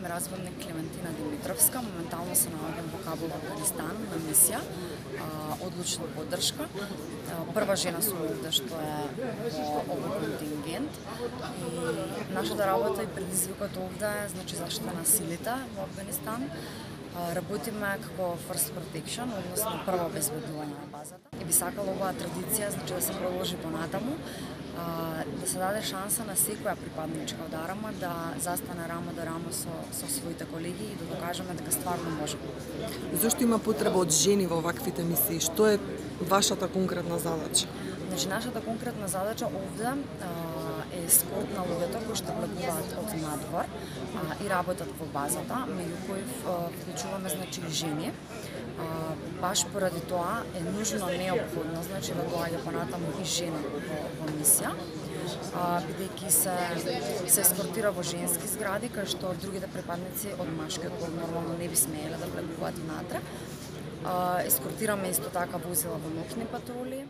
разбавник Клементина Димитровска. Моментално се наоѓам во Кабул, Афганистан, на мисија. Одлучна поддршка. Прва жена сум овде што е во овој контингент. И нашата работа и предизвикот овде е заштита на силите во Афганистан. Работиме како First Protection, односно прво обезбедување на базата. И би сакала оваа традиција да се продолжи понатаму, да се даде шанса на секоја припадничка од Арама да застане рамо до рамо со своите колеги и да докажеме дека стварно можеме. Зошто има потреба од жени во ваквите мисии? Што е вашата конкретна задача? Нашата конкретна задача овде е ескорт на луѓето кои што влегуваат од надвор и работат во базата, меѓу кои вклучуваме и жени. Баш поради тоа е нужно, неопходно, да доаѓа понатаму и жена во мисија, бидејќи се ескортира во женски згради, кај што другите припадници од машкиот пол нормално не би смееле да влегуваат внатре. Ескортираме исто така возила во ноќни патрули.